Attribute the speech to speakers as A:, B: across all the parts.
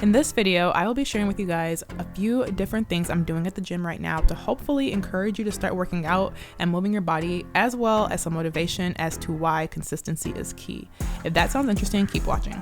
A: In this video, I will be sharing with you guys a few different things I'm doing at the gym right now to hopefully encourage you to start working out and moving your body, as well as some motivation as to why consistency is key. If that sounds interesting, keep watching.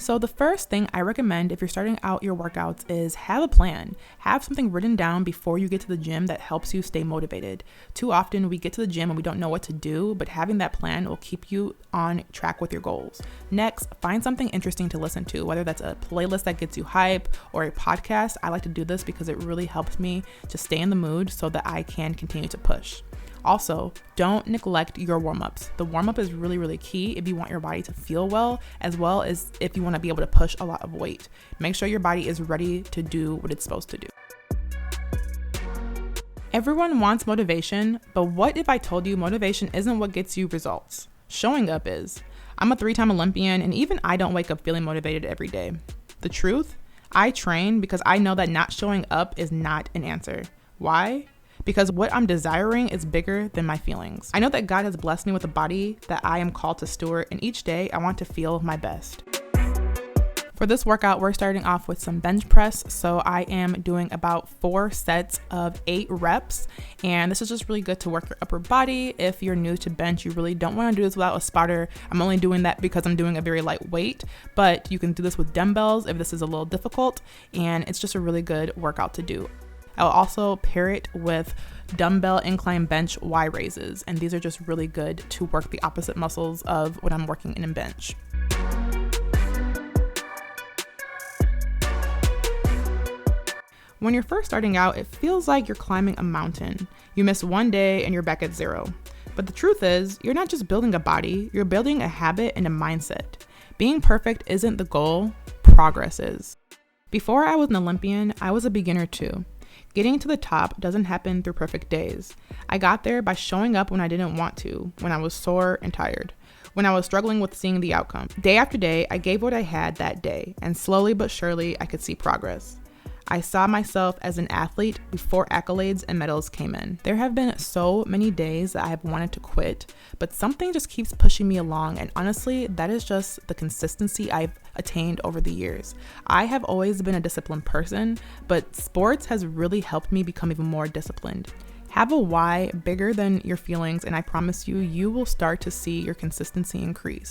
A: So the first thing I recommend if you're starting out your workouts is have a plan. Have something written down before you get to the gym that helps you stay motivated. Too often we get to the gym and we don't know what to do, but having that plan will keep you on track with your goals. Next, find something interesting to listen to, whether that's a playlist that gets you hype or a podcast. I like to do this because it really helps me to stay in the mood so that I can continue to push. Also, don't neglect your warm-ups. The warm-up is really key if you want your body to feel well as if you want to be able to push a lot of weight. Make sure your body is ready to do what it's supposed to do. Everyone wants motivation, but what if I told you motivation isn't what gets you results? Showing up is. I'm a 3-time Olympian, and even I don't wake up feeling motivated every day. The truth? I train because I know that not showing up is not an answer. Why? Because what I'm desiring is bigger than my feelings. I know that God has blessed me with a body that I am called to steward, and each day I want to feel my best. For this workout, we're starting off with some bench press. So I am doing about 4 sets of 8 reps. And this is just really good to work your upper body. If you're new to bench, you really don't want to do this without a spotter. I'm only doing that because I'm doing a very light weight, but you can do this with dumbbells if this is a little difficult. And it's just a really good workout to do. I'll also pair it with dumbbell incline bench Y raises, and these are just really good to work the opposite muscles of what I'm working in bench. When you're first starting out, it feels like you're climbing a mountain. You miss one day and you're back at 0. But the truth is, you're not just building a body, you're building a habit and a mindset. Being perfect isn't the goal, progress is. Before I was an Olympian, I was a beginner too. Getting to the top doesn't happen through perfect days. I got there by showing up when I didn't want to, when I was sore and tired, when I was struggling with seeing the outcome. Day after day, I gave what I had that day, and slowly but surely, I could see progress. I saw myself as an athlete before accolades and medals came in. There have been so many days that I have wanted to quit, but something just keeps pushing me along, and honestly, that is just the consistency I've attained over the years. I have always been a disciplined person, but sports has really helped me become even more disciplined. Have a why bigger than your feelings, and I promise you, you will start to see your consistency increase.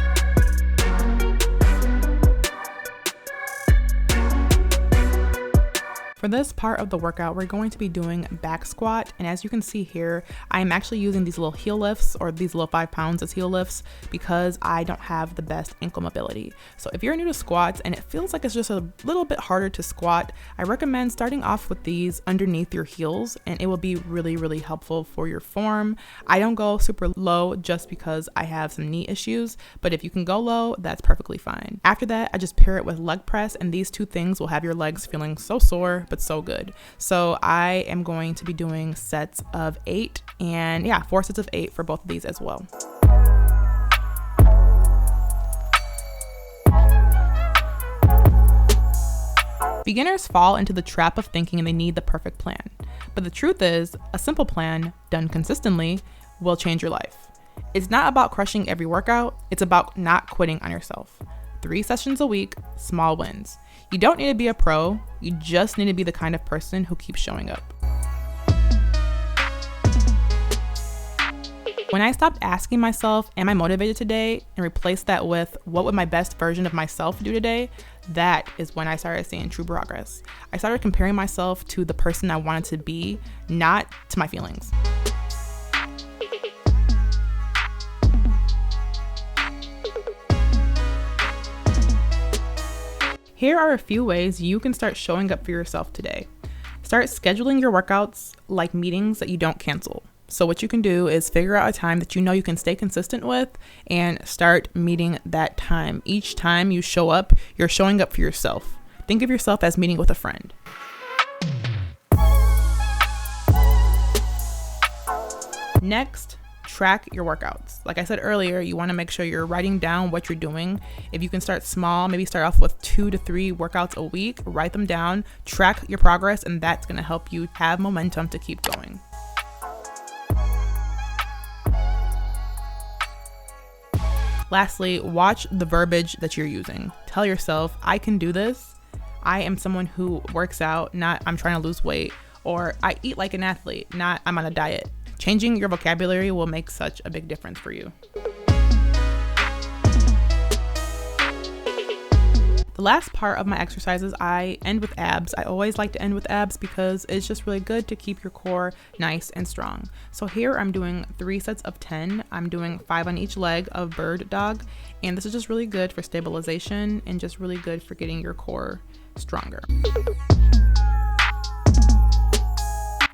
A: For this part of the workout, we're going to be doing back squat. And as you can see here, I'm actually using these little heel lifts, or these little 5 pounds as heel lifts, because I don't have the best ankle mobility. So if you're new to squats and it feels like it's just a little bit harder to squat, I recommend starting off with these underneath your heels, and it will be really helpful for your form. I don't go super low just because I have some knee issues, but if you can go low, that's perfectly fine. After that, I just pair it with leg press, and these 2 things will have your legs feeling so sore, but so good. So I am going to be doing sets of 8, and 4 sets of 8 for both of these as well. Beginners fall into the trap of thinking they need the perfect plan. But the truth is, a simple plan done consistently will change your life. It's not about crushing every workout, it's about not quitting on yourself. 3 sessions a week, small wins. You don't need to be a pro, you just need to be the kind of person who keeps showing up. When I stopped asking myself, am I motivated today, and replaced that with, what would my best version of myself do today, that is when I started seeing true progress. I started comparing myself to the person I wanted to be, not to my feelings. Here are a few ways you can start showing up for yourself today. Start scheduling your workouts like meetings that you don't cancel. So what you can do is figure out a time that you know you can stay consistent with and start meeting that time. Each time you show up, you're showing up for yourself. Think of yourself as meeting with a friend. Next, track your workouts. Like I said earlier, you want to make sure you're writing down what you're doing. If you can start small, maybe start off with 2 to 3 workouts a week, write them down, track your progress, and that's going to help you have momentum to keep going. Lastly, watch the verbiage that you're using. Tell yourself, I can do this. I am someone who works out, not I'm trying to lose weight, or I eat like an athlete, not I'm on a diet. Changing your vocabulary will make such a big difference for you. The last part of my exercises, I end with abs. I always like to end with abs because it's just really good to keep your core nice and strong. So here I'm doing 3 sets of 10. I'm doing 5 on each leg of bird dog. And this is just really good for stabilization and just really good for getting your core stronger.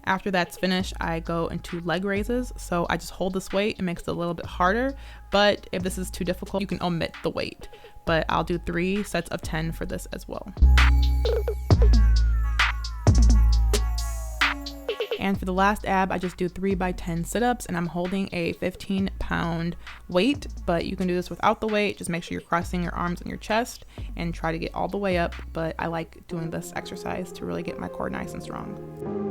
A: After that's finished, I go into leg raises. So I just hold this weight. It makes it a little bit harder, but if this is too difficult, you can omit the weight. But I'll do 3 sets of 10 for this as well. And for the last ab, I just do 3 by 10 sit-ups, and I'm holding a 15-pound weight, but you can do this without the weight. Just make sure you're crossing your arms and your chest and try to get all the way up. But I like doing this exercise to really get my core nice and strong.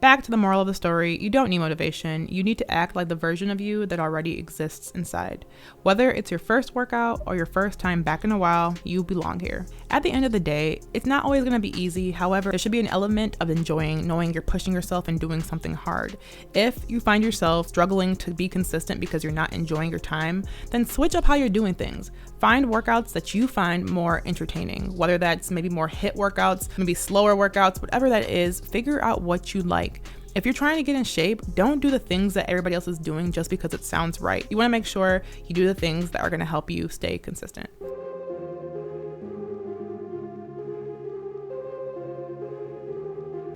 A: Back to the moral of the story, you don't need motivation. You need to act like the version of you that already exists inside. Whether it's your first workout or your first time back in a while, you belong here. At the end of the day, it's not always going to be easy. However, there should be an element of enjoying, knowing you're pushing yourself and doing something hard. If you find yourself struggling to be consistent because you're not enjoying your time, then switch up how you're doing things. Find workouts that you find more entertaining, whether that's maybe more HIIT workouts, maybe slower workouts, whatever that is, figure out what you like. If you're trying to get in shape, don't do the things that everybody else is doing just because it sounds right. You want to make sure you do the things that are going to help you stay consistent.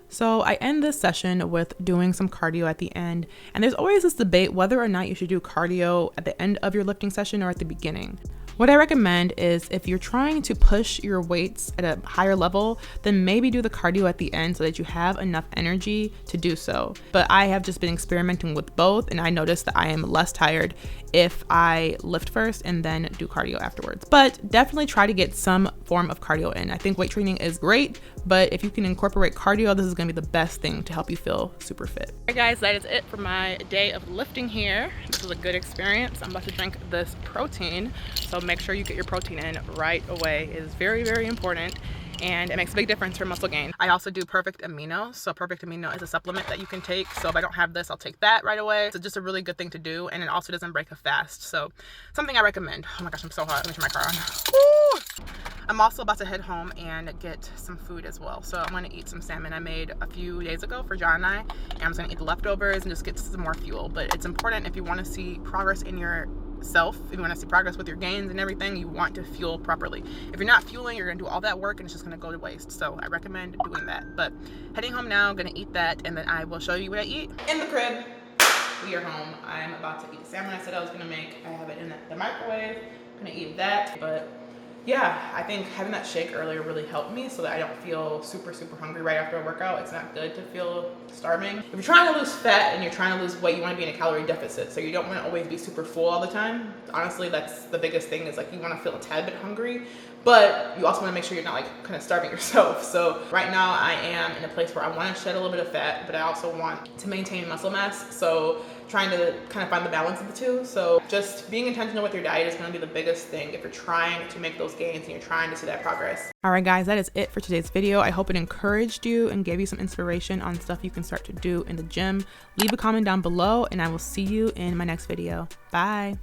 A: So I end this session with doing some cardio at the end. And there's always this debate whether or not you should do cardio at the end of your lifting session or at the beginning. What I recommend is if you're trying to push your weights at a higher level, then maybe do the cardio at the end so that you have enough energy to do so. But I have just been experimenting with both, and I noticed that I am less tired if I lift first and then do cardio afterwards. But definitely try to get some form of cardio in. I think weight training is great, but if you can incorporate cardio, this is going to be the best thing to help you feel super fit. All right, guys, that is it for my day of lifting here. This was a good experience. I'm about to drink this protein, so make sure you get your protein in right away. It is very, very important, and it makes a big difference for muscle gain. I also do Perfect Amino. So Perfect Amino is a supplement that you can take. So if I don't have this, I'll take that right away. So just a really good thing to do, and it also doesn't break a fast. So something I recommend. Oh my gosh, I'm so hot. Let me turn my car on. Woo! I'm also about to head home and get some food as well. So I'm gonna eat some salmon I made a few days ago for John and I. And I'm just gonna eat the leftovers and just get some more fuel. But it's important if you wanna see progress in yourself, if you wanna see progress with your gains and everything, you want to fuel properly. If you're not fueling, you're gonna do all that work and it's just gonna go to waste. So I recommend doing that. But heading home now, gonna eat that, and then I will show you what I eat in the crib. We are home. I'm about to eat the salmon I said I was gonna make. I have it in the microwave. I'm gonna eat that, but yeah, I think having that shake earlier really helped me so that I don't feel super, super hungry right after a workout. It's not good to feel starving. If you're trying to lose fat and you're trying to lose weight, you want to be in a calorie deficit. So you don't want to always be super full all the time. Honestly, that's the biggest thing, is like you want to feel a tad bit hungry, but you also want to make sure you're not like kind of starving yourself. So right now I am in a place where I want to shed a little bit of fat, but I also want to maintain muscle mass. So trying to kind of find the balance of the two. So just being intentional with your diet is going to be the biggest thing if you're trying to make those gains and you're trying to see that progress. All right, guys, that is it for today's video. I hope it encouraged you and gave you some inspiration on stuff you can start to do in the gym. Leave a comment down below, and I will see you in my next video. Bye.